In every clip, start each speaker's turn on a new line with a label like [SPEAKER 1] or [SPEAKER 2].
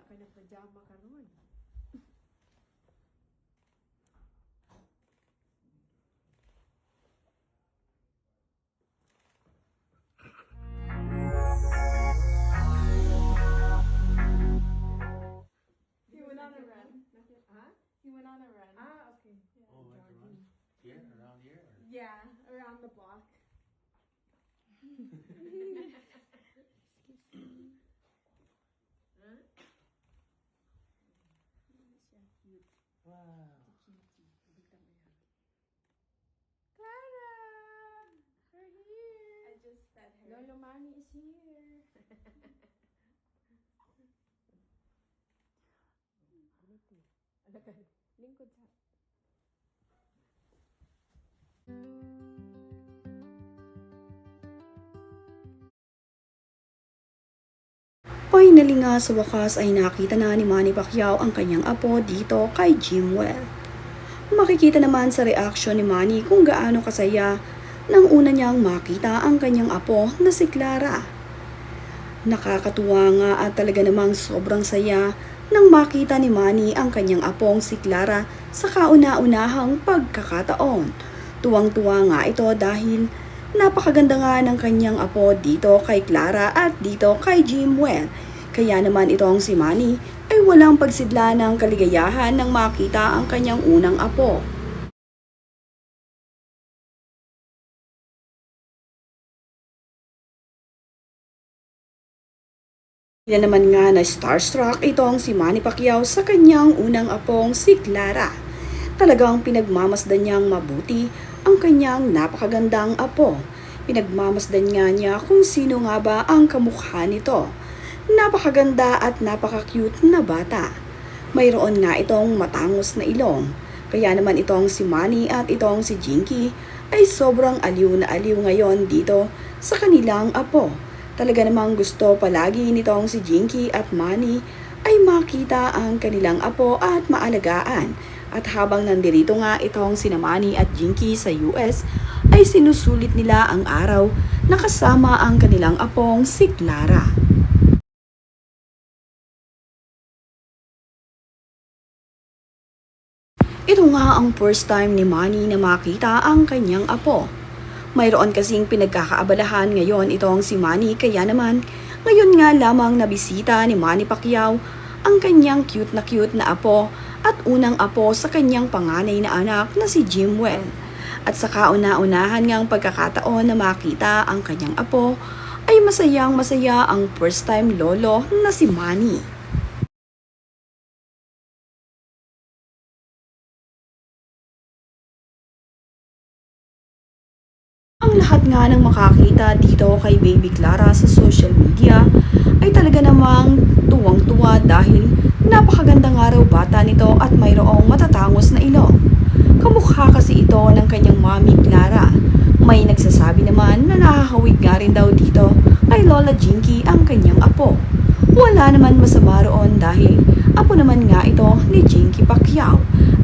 [SPEAKER 1] ka nagpajama ka ron.
[SPEAKER 2] He went on a run.
[SPEAKER 1] Huh?
[SPEAKER 2] He went on a run.
[SPEAKER 1] Ah, okay. Yeah,
[SPEAKER 3] Oh, went to run?
[SPEAKER 1] jogging.
[SPEAKER 3] Here, around here? Or?
[SPEAKER 2] Yeah, around the block.
[SPEAKER 1] Huh? Siya cute.
[SPEAKER 3] Wow.
[SPEAKER 1] Cutie. Bigtan mo yan.
[SPEAKER 2] Clara! We're here! I just fed her.
[SPEAKER 1] Lolo Manny is here. Ganito. Ano ka? Lingkod sa...
[SPEAKER 4] Finally nga sa wakas ay nakita na ni Manny Pacquiao ang kanyang apo dito kay Jimwell. Makikita naman sa reaksyon ni Manny kung gaano kasaya nang una niyang makita ang kanyang apo na si Clara. Nakakatuwa nga at talaga namang sobrang saya nang makita ni Manny ang kanyang apong si Clara sa kauna-unahang pagkakataon. Tuwang-tuwa nga ito dahil napakaganda nga ng kanyang apo dito kay Clara at dito kay Jimwell. Kaya naman itong si Manny ay walang pagsidla ng kaligayahan nang makita ang kanyang unang apo. Yan naman nga na starstruck itong si Manny Pacquiao sa kanyang unang apong si Clara. Talagang pinagmamasdan niyang mabuti ang kanyang napakagandang apo. Pinagmamasdan nga niya kung sino nga ba ang kamukha nito. Napakaganda at napaka-cute na bata. Mayroon nga itong matangos na ilong. Kaya naman itong si Manny at itong si Jinky ay sobrang aliw na aliw ngayon dito sa kanilang apo. Talaga namang gusto palagi nitong si Jinky at Manny ay makita ang kanilang apo at maalagaan. At habang nandirito nga itong sina Manny at Jinky sa US, ay sinusulit nila ang araw na kasama ang kanilang apong si Clara. Ito nga ang first time ni Manny na makita ang kanyang apo. Mayroon kasing pinagkakaabalahan ngayon itong si Manny kaya naman ngayon nga lamang nabisita ni Manny Pacquiao ang kanyang cute na apo at unang apo sa kanyang panganay na anak na si Jimwell. At sa kauna-unahan ngang pagkakataon na makita ang kanyang apo ay masayang masaya ang first time lolo na si Manny. Ang lahat nga ng makakita dito kay Baby Clara sa social media ay talaga namang tuwang-tuwa dahil napakaganda nga raw bata nito at mayroong matatangos na ilong. Kamukha kasi ito ng kanyang mami Clara. May nagsasabi naman na nakahawig nga rin daw dito kay Lola Jinky ang kanyang apo. Wala naman masama roon dahil apo naman nga ito ni Jinky Pacquiao.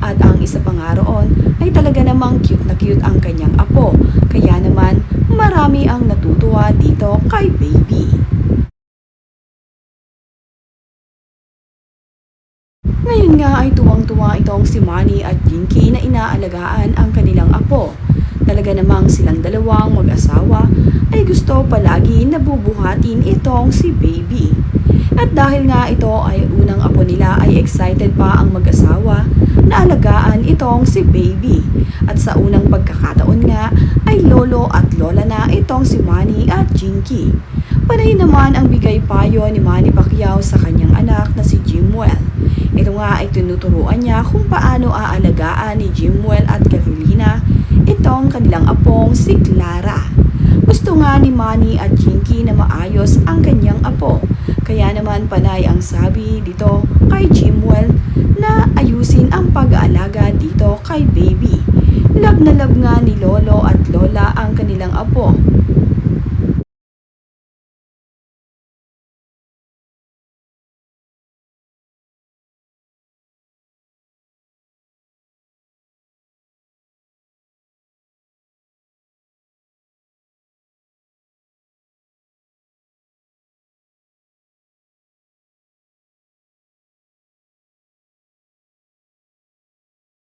[SPEAKER 4] At ang isa pa nga roon ay talaga namang cute na cute ang kanyang apo. Kaya naman marami ang natutuwa dito kay Baby. Ngayon nga ay tuwang-tuwa itong si Manny at Jinky na inaalagaan ang kanilang apo. Talaga namang silang dalawang mag-asawa ay gusto palagi na bubuhatin itong si Baby. At dahil nga ito ay unang apo nila ay excited pa ang mag-asawa na alagaan itong si Baby. At sa unang pagkakataon nga ay lolo at lola na itong si Manny at Jinky. Panay naman ang bigay payo ni Manny Pacquiao sa kanyang anak na si Jimwell. Ito nga ay tinuturuan niya kung paano aalagaan ni Jimwell at Carolina itong kanilang apong si Clara. Gusto nga ni Manny at Jinky na maayos ang kanyang apo. Kaya naman panay ang sabi dito kay Jimwell na ayusin ang pag-aalaga dito kay Baby. Love na love nga ni lolo at lola ang kanilang apo.